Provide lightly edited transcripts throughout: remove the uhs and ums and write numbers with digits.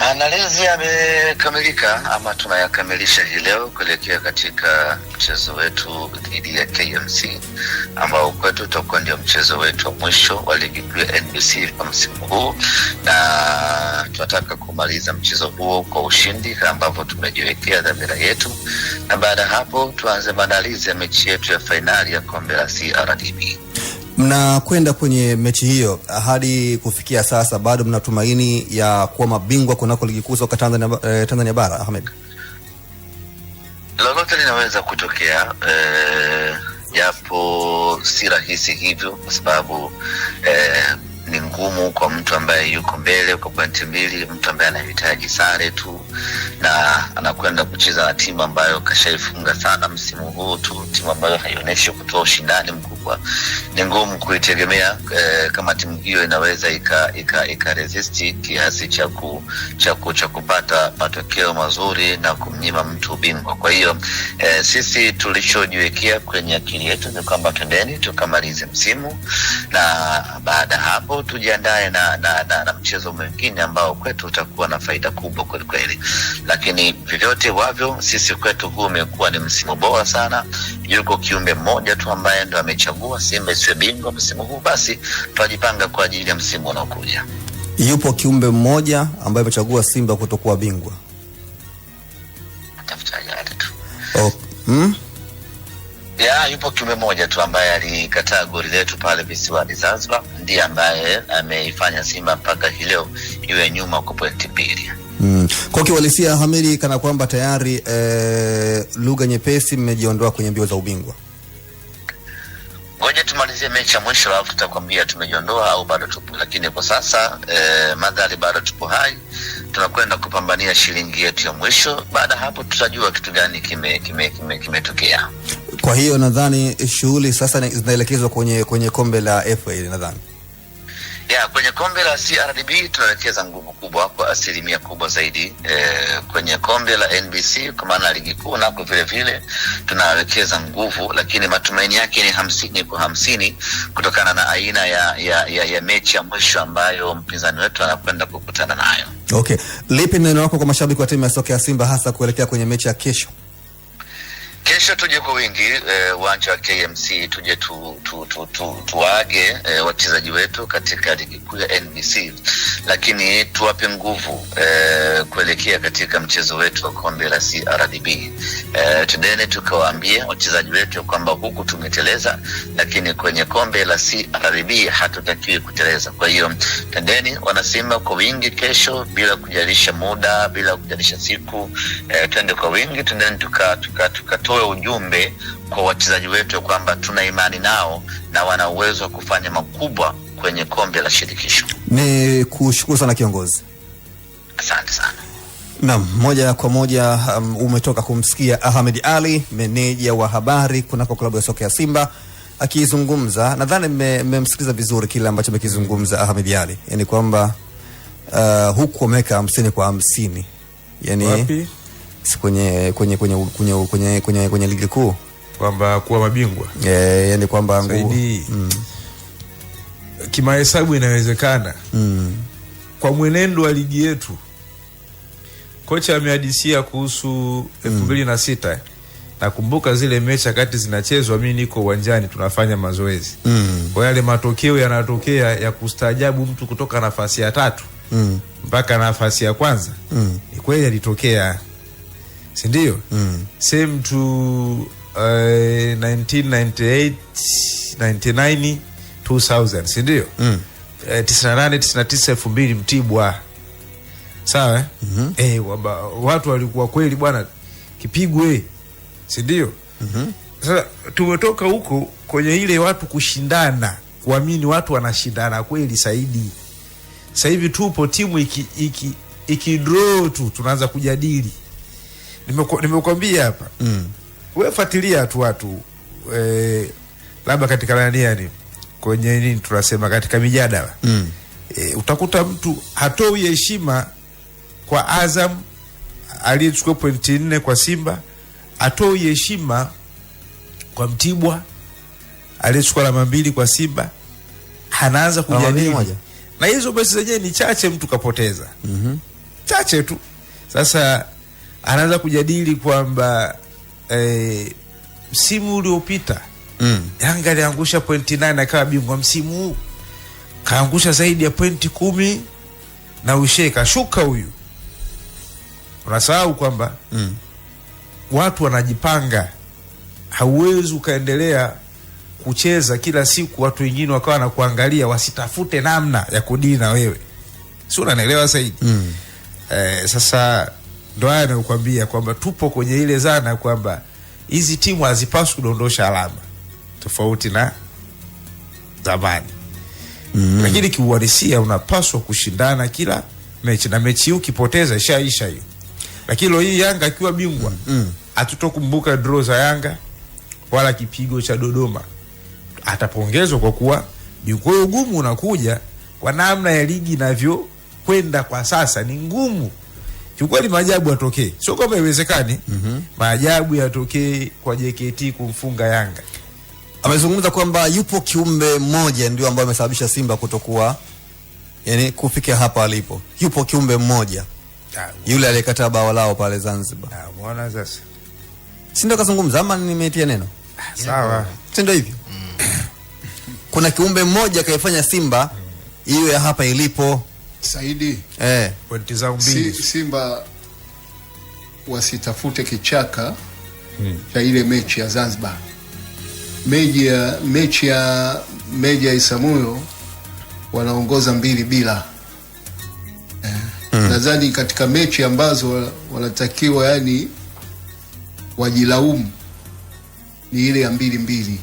Maandalizi yamekamilika ama tunayakamilisha hii leo kuelekea katika mchezo wetu dhidi ya KMC ambao kwetu utakuwa ndio mchezo wetu wa mwisho wa ligi kuu ya NBC kwa msimu huu, na tunataka kumaliza mchezo huo kwa ushindi ambapo tumejiwekea dhamira yetu, na baada ya hapo tuanze maandalizi ya mechi yetu ya fainali ya kombe la CRDB. Mnakwenda kwenye mechi hiyo, hadi kufikia sasa bado mnatumaini ya kuwa mabingwa kunako ligi kuu soka Tanzania bara, Ahmed? Lolote linaweza kutokea, japo si rahisi hivyo kwa sababu ni ngumu kwa mtu ambaye yuko mbele kwa pointi mbili, mtu ambaye anahitaji sare tu na anakwenda kucheza na timu ambayo kashaifunga sana msimu huu tu, timu ambayo haionyeshi kutoa ushindani mkubwa. Ni ngumu kuitegemea kama timu hiyo inaweza ika resist kiasi cha kupata matokeo mazuri na kumnyima mtu ubingwa. Kwa hiyo sisi tulichojiwekea kwenye akili yetu ni kwamba twendeni tukamalize msimu, na baada hapo tujiandae na mchezo mwingine ambao kwetu utakuwa na faida kubwa kweli kweli. Lakini vivyote wavyo, sisi kwetu huu umekuwa ni msimu bora sana. Yuko kiumbe mmoja tu ambaye ndo amechagua Simba isiwe bingwa msimu huu, basi tunajipanga kwa ajili ya msimu unaokuja. Yupo kiumbe mmoja ambaye amechagua Simba kutokuwa bingwa? Tafuta yale tu. Yupo kiumbe mmoja tu ambaye alikataa goli letu pale visiwani Zanzibar, ndiye ambaye ameifanya Simba mpaka hii leo iwe nyuma kwa pointi 2. Kwa kiwalisia Hamidi, kana kwamba tayari lugha nyepesi mmejiondoa kwenye mbio za ubingwa. Ngoja tumalizie mechi ya mwisho alafu tutakwambia tumejiondoa au bado tupo, lakini kwa sasa madhali bado tupo hai, tunakwenda kupambania shilingi yetu ya mwisho. Baada hapo tutajua kitu gani kimetokea. Kwa hiyo nadhani shughuli sasa zinaelekezwa kwenye kombe la FA nadhani. Kwenye kombe la CRDB tunawekeza nguvu kubwa kwa asilimia kubwa zaidi. Kwenye kombe la NBC kwa maana ligi kuu nako vile vile tunawekeza nguvu, lakini matumaini yake ni 50-50 kutokana na aina ya mechi ya mwisho ambayo mpinzani wetu anakwenda kukutana nayo. Okay. Lipi neno lako kwa mashabiki wa timu ya soka ya Simba hasa kuelekea kwenye mechi ya kesho? Kesho tuje kwa wingi uwanja wa KMC, tuje tuage wachezaji wetu katika ligi kuu ya NBC, lakini tuwape nguvu kuelekea katika mchezo wetu wa kombe la CRDB. Tendeni tukawaambie wachezaji wetu kwamba huku tumeteleza, lakini kwenye kombe la CRDB hatutakiwi kuteleza. Kwa hiyo tendeni wanasimba kwa wingi kesho, bila kujalisha muda, bila kujalisha siku. Twende kwa wingi, tendeni tukatoe ujumbe kwa wachezaji wetu kwamba tuna imani nao na wana uwezo wa kufanya makubwa kwenye kombe la shirikisho. Ni kushukuru sana kiongozi. Asante sana. Naam, moja kwa moja umetoka kumsikia Ahmed Ally, meneja wa habari kunako klabu ya soka ya Simba akizungumza. Nadhani mmemsikiliza vizuri kile ambacho amekizungumza Ahmed Ally. Yaani kwamba huku wameka 50 kwa 50. Yaani wapi? Kwenye ligi kuu kwamba kuwa mabingwa. Yaani kwamba kimahesabu inawezekana. Kwa mwenendo wa ligi yetu, kocha amehadisia kuhusu 2006. Nakumbuka zile mechi wakati zinachezwa mimi niko uwanjani tunafanya mazoezi. Kwa yale matokeo yanatokea ya kustaajabu, mtu kutoka nafasi ya 3 mpaka nafasi ya kwanza. Ni kweli yalitokea. Si ndio? Same to 1998, 99, 2000, si ndio? 98, 99, 2000 Mtibwa. Sawa? Watu walikuwa kweli bwana kipigwe. Si ndio? Sasa tumetoka huko kwenye ile watu kushindana, kuamini watu wanashindana kweli Saidi. Sasa hivi tupo timu iki draw tu tunaanza kujadili. Nimekwambia hapa. Wewe fuatilia tu watu labda katika nani kwenye nini tunasema katika mijadala. Utakuta mtu hatoi heshima kwa Azam aliyechukua pointi 4 kwa Simba, hatoi heshima kwa Mtibwa aliyechukua alama 2 kwa Simba, anaanza kujadili. Na hizo basi zenyewe ni chache mtu kapoteza. chache tu. Sasa anaanza kujadili kwamba msimu uliopita Yanga aliangusha pointi 9 akawa bingwa. Msimu huu kaangusha zaidi ya pointi 10 na ushe kashuka huyu. Unasahau kwamba watu wanajipanga. Hauwezi ukaendelea kucheza kila siku watu wengine wakawa na kuangalia wasitafute namna ya kudili na wewe. Si unanielewa zaidi? Sasa ndo haya nakuambia kwamba tupo kwenye ile zana kwamba hizi timu hazipaswi kudondosha alama tofauti na zamani. Lakini kiuhalisia unapaswa kushindana kila mechi, na mechi hii ukipoteza ishaisha hiyo. Lakini leo hii Yanga akiwa bingwa hatutokumbuka draw za Yanga wala kipigo cha Dodoma. Atapongezwa kwa kuwa bingwa. Ugumu unakuja kwa namna ya ligi inavyo kwenda kwa sasa, ni ngumu. Kiukweli maajabu yatokee. Sio kama haiwezekani. Maajabu yatokee kwa JKT kumfunga Yanga. Amezungumza kwamba yupo kiumbe mmoja ndio ambaye amesababisha Simba kutokuwa, yani kufikia hapa alipo. Yupo kiumbe mmoja. Yule aliyekataa bao lao pale Zanzibar. Muona sasa. Si ndio kazungumza ama nimetia neno? Sawa. Si ndio hivyo? Kuna kiumbe mmoja kaifanya Simba iwe hapa ilipo. Saidi. Pointi za mbili. Simba wasitafute kichaka cha ile mechi ya Zanzibar. Mechi ya Isamuyo wanaongoza 2-0. Nadhani katika mechi ambazo wanatakiwa yani wajilaumu ni ile ya 2-2.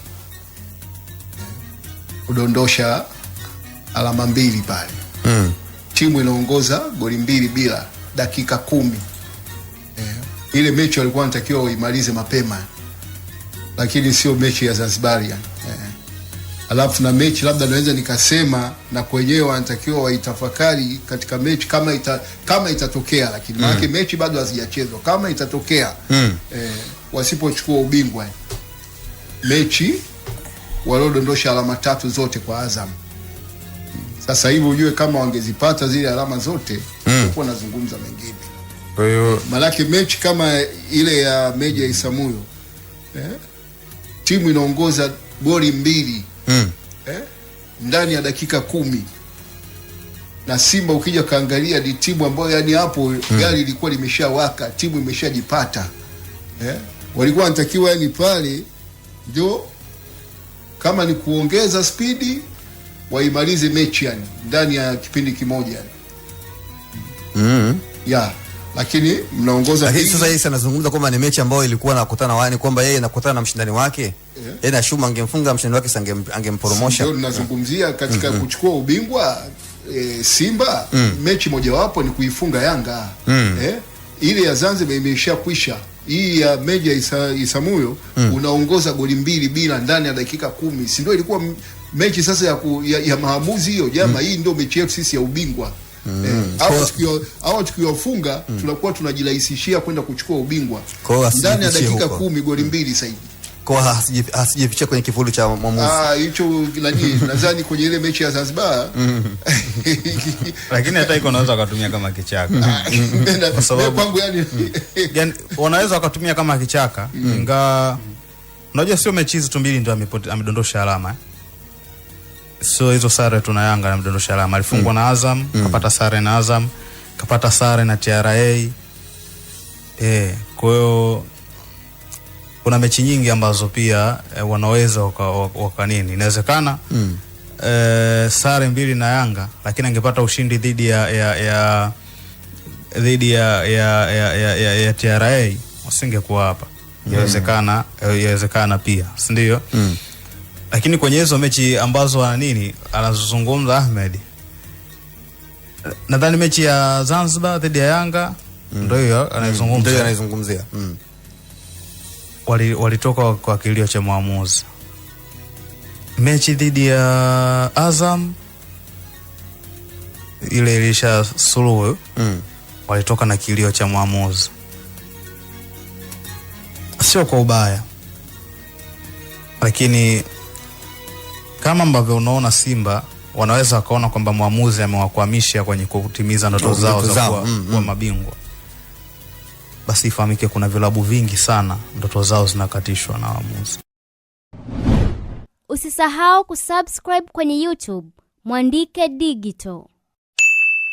Kudondosha alama 2 pale. Timu inaongoza goli 2-0 dakika 10. Ile mechi walikuwa wanatakiwa waimalize mapema. Lakini sio mechi ya Zanzibar. Alafu na mechi labda naweza nikasema na kwenyewe wanatakiwa waitafakari katika mechi kama itatokea, lakini maana mechi bado hazijachezwa. Kama itatokea wasipochukua ubingwa, mechi waliodondosha alama 3 zote kwa Azam. Sasa hivi ujue kama wangezipata zile alama zote kwa nazungumza mengine. Kwa hiyo malaki mechi kama ile ya Meja Isamuyo timu inaongoza goli 2 ndani ya dakika 10, na Simba ukija kaangalia ni timu ambayo yani hapo gari ilikuwa limeshawaka, timu imeshajipata. Walikuwa wanatakiwa yani pale ndio kama ni kuongeza spidi waimalize mechi yani ndani ya kipindi kimoja lakini mnaongoza. Lakini sasa yeye anazungumza kwamba ni mechi ambayo ilikuwa nakutana wani kwamba yeye anakutana na mshindani wake. Yeye na Shuma angemfunga mshindani wake angempromosha. Ndio tunazungumzia katika kuchukua ubingwa Simba mechi mojawapo ni kuifunga Yanga. Ile ya Zanzibar imeshakwisha. Hii ya Meja Isamuyo unaongoza goli 2-0 ndani ya dakika 10. Si ndio ilikuwa mechi sasa ya maamuzi hiyo jama. Hii ndio mechi yetu sisi ya ubingwa. Au tukiwafunga tunakuwa tunajirahisishia kwenda kuchukua ubingwa ndani ya dakika 10 goli 2 sasa hivi. Kwa hasijificha kwenye kivuli cha mwamuzi. Hicho nadhani kwenye ile mechi ya Zanzibar. Lakini hata iko naweza kutumia kama kichaka. Kwa sababu kwangu yani wanaweza wakatumia kama kichaka. Inga unajua sio mechi hizo tu mbili ndio amedondosha alama. So hizo sare tuna Yanga na amedondosha alama. Alifungwa na Azam, kapata sare na Azam, kapata sare na TRA. Kwa hiyo kuna mechi nyingi ambazo pia wanaweza waka nini. Inawezekana sare 2 na Yanga, lakini angepata ushindi dhidi ya TRA wasingekuwa hapa. Inawezekana pia, si ndio? Lakini kwenye hizo mechi ambazo nini anazozungumza Ahmed, nadhani mechi ya Zanzibar dhidi ya Yanga ndio hiyo anaizungumzia. Walitoka kwa kilio cha mwamuzi. Mechi dhidi ya Azam ile ilisha suluhu, walitoka na kilio cha mwamuzi. Sio kwa ubaya, lakini kama ambavyo unaona Simba wanaweza wakaona kwamba mwamuzi amewakwamisha kwenye kutimiza ndoto zao za kuwa mabingwa, basi ifahamike kuna vilabu vingi sana ndoto zao zinakatishwa na waamuzi. Usisahau kusubscribe kwenye YouTube Mwandike Digital.